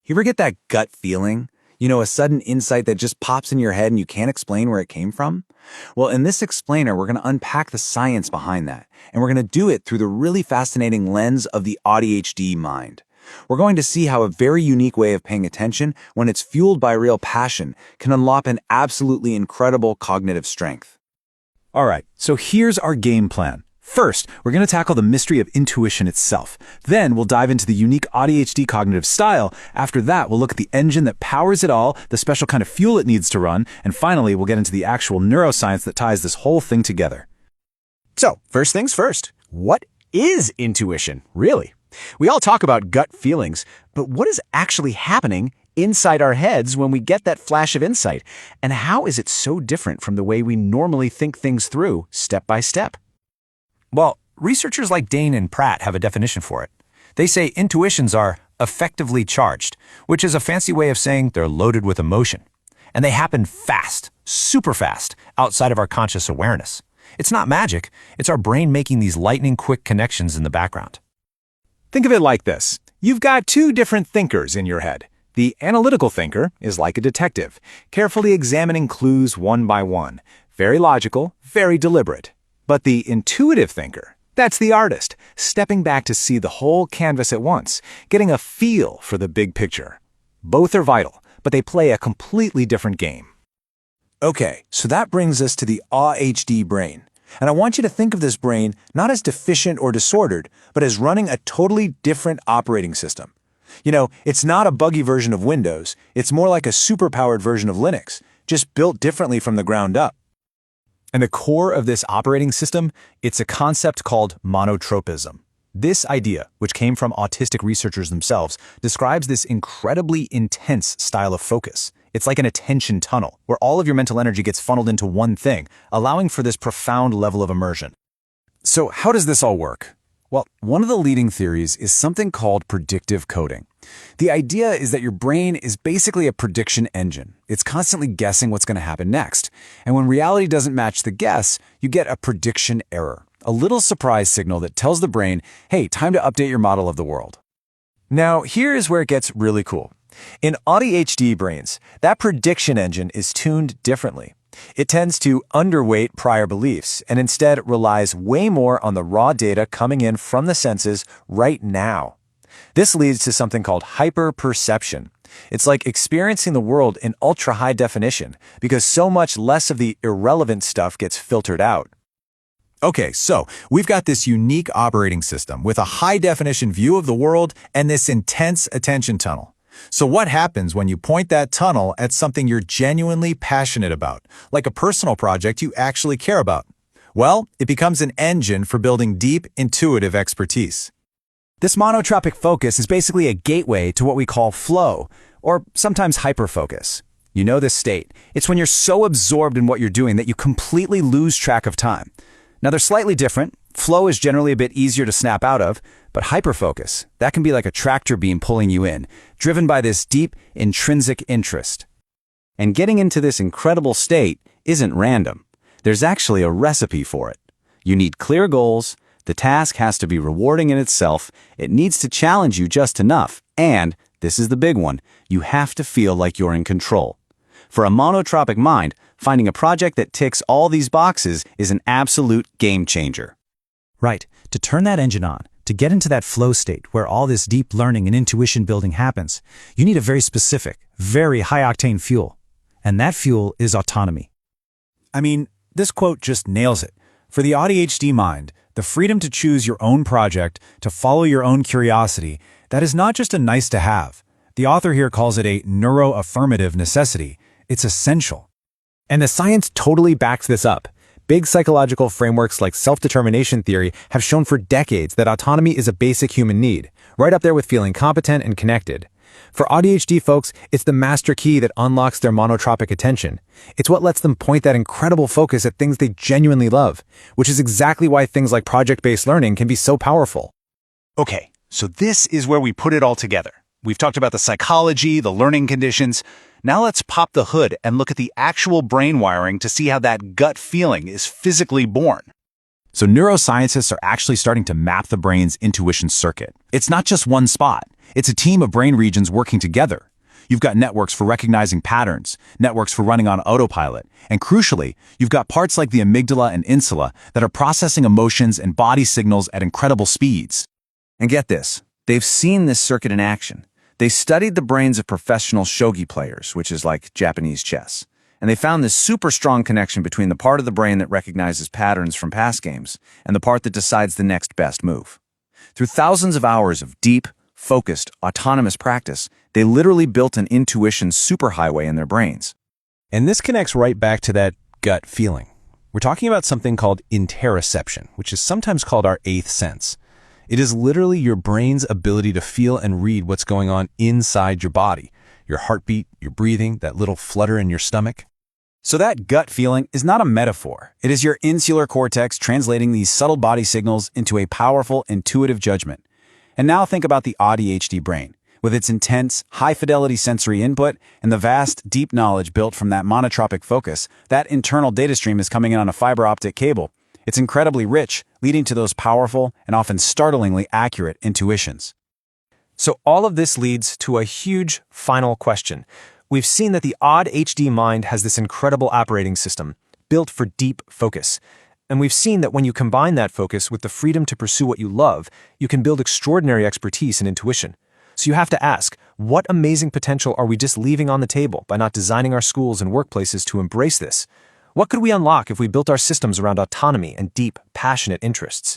You ever get that gut feeling? You know, a sudden insight that just pops in your head and you can't explain where it came from? Well, in this explainer, we're going to unpack the science behind that, and we're going to do it through the really fascinating lens of the AuDHD mind. We're going to see how a very unique way of paying attention, when it's fueled by real passion, can unlock an absolutely incredible cognitive strength. All right, so here's our game plan. First, we're going to tackle the mystery of intuition itself. Then we'll dive into the unique AuDHD cognitive style. After that, we'll look at the engine that powers it all, the special kind of fuel it needs to run, and finally, we'll get into the actual neuroscience that ties this whole thing together. So, first things first, what is intuition, really? We all talk about gut feelings, but what is actually happening inside our heads when we get that flash of insight? And how is it so different from the way we normally think things through, step by step? Well, researchers like Dane and Pratt have a definition for it. They say intuitions are effectively charged, which is a fancy way of saying they're loaded with emotion. And they happen fast, super fast, outside of our conscious awareness. It's not magic, it's our brain making these lightning-quick connections in the background. Think of it like this. You've got two different thinkers in your head. The analytical thinker is like a detective, carefully examining clues one by one. Very logical, very deliberate. But the intuitive thinker, that's the artist, stepping back to see the whole canvas at once, getting a feel for the big picture. Both are vital, but they play a completely different game. Okay, so that brings us to the AuDHD brain. And I want you to think of this brain not as deficient or disordered, but as running a totally different operating system. You know, it's not a buggy version of Windows, it's more like a superpowered version of Linux, just built differently from the ground up. And the core of this operating system, it's a concept called monotropism. This idea, which came from autistic researchers themselves, describes this incredibly intense style of focus. It's like an attention tunnel, where all of your mental energy gets funneled into one thing, allowing for this profound level of immersion. So how does this all work? Well, one of the leading theories is something called predictive coding. The idea is that your brain is basically a prediction engine. It's constantly guessing what's going to happen next. And when reality doesn't match the guess, you get a prediction error, a little surprise signal that tells the brain, hey, time to update your model of the world. Now, here is where it gets really cool. In AuDHD brains, that prediction engine is tuned differently. It tends to underweight prior beliefs and instead relies way more on the raw data coming in from the senses right now. This leads to something called hyperperception. It's like experiencing the world in ultra-high definition because so much less of the irrelevant stuff gets filtered out. Okay, so we've got this unique operating system with a high-definition view of the world and this intense attention tunnel. So what happens when you point that tunnel at something you're genuinely passionate about, like a personal project you actually care about? Well, it becomes an engine for building deep, intuitive expertise. This monotropic focus is basically a gateway to what we call flow, or sometimes hyperfocus. You know this state. It's when you're so absorbed in what you're doing that you completely lose track of time. Now, they're slightly different. Flow is generally a bit easier to snap out of, but hyperfocus, that can be like a tractor beam pulling you in, driven by this deep, intrinsic interest. And getting into this incredible state isn't random. There's actually a recipe for it. You need clear goals, the task has to be rewarding in itself, it needs to challenge you just enough, and, this is the big one, you have to feel like you're in control. For a monotropic mind, finding a project that ticks all these boxes is an absolute game changer. Right. To turn that engine on, to get into that flow state where all this deep learning and intuition building happens, you need a very specific, very high-octane fuel. And that fuel is autonomy. I mean, this quote just nails it. For the AuDHD mind, the freedom to choose your own project, to follow your own curiosity, that is not just a nice to have. The author here calls it a neuroaffirmative necessity. It's essential. And the science totally backs this up. Big psychological frameworks like self-determination theory have shown for decades that autonomy is a basic human need, right up there with feeling competent and connected. For AuDHD folks, it's the master key that unlocks their monotropic attention. It's what lets them point that incredible focus at things they genuinely love, which is exactly why things like project-based learning can be so powerful. Okay, so this is where we put it all together. We've talked about the psychology, the learning conditions. Now let's pop the hood and look at the actual brain wiring to see how that gut feeling is physically born. So neuroscientists are actually starting to map the brain's intuition circuit. It's not just one spot. It's a team of brain regions working together. You've got networks for recognizing patterns, networks for running on autopilot, and crucially, you've got parts like the amygdala and insula that are processing emotions and body signals at incredible speeds. And get this, they've seen this circuit in action. They studied the brains of professional shogi players, which is like Japanese chess. And they found this super strong connection between the part of the brain that recognizes patterns from past games and the part that decides the next best move. Through thousands of hours of deep, focused, autonomous practice, they literally built an intuition superhighway in their brains. And this connects right back to that gut feeling. We're talking about something called interoception, which is sometimes called our eighth sense. It is literally your brain's ability to feel and read what's going on inside your body. Your heartbeat, your breathing, that little flutter in your stomach. So that gut feeling is not a metaphor. It is your insular cortex translating these subtle body signals into a powerful, intuitive judgment. And now think about the AuDHD brain, with its intense, high-fidelity sensory input and the vast, deep knowledge built from that monotropic focus. That internal data stream is coming in on a fiber optic cable. It's incredibly rich, leading to those powerful and often startlingly accurate intuitions. So all of this leads to a huge final question. We've seen that the AuDHD mind has this incredible operating system built for deep focus. And we've seen that when you combine that focus with the freedom to pursue what you love, you can build extraordinary expertise and intuition. So you have to ask, what amazing potential are we just leaving on the table by not designing our schools and workplaces to embrace this? What could we unlock if we built our systems around autonomy and deep, passionate interests?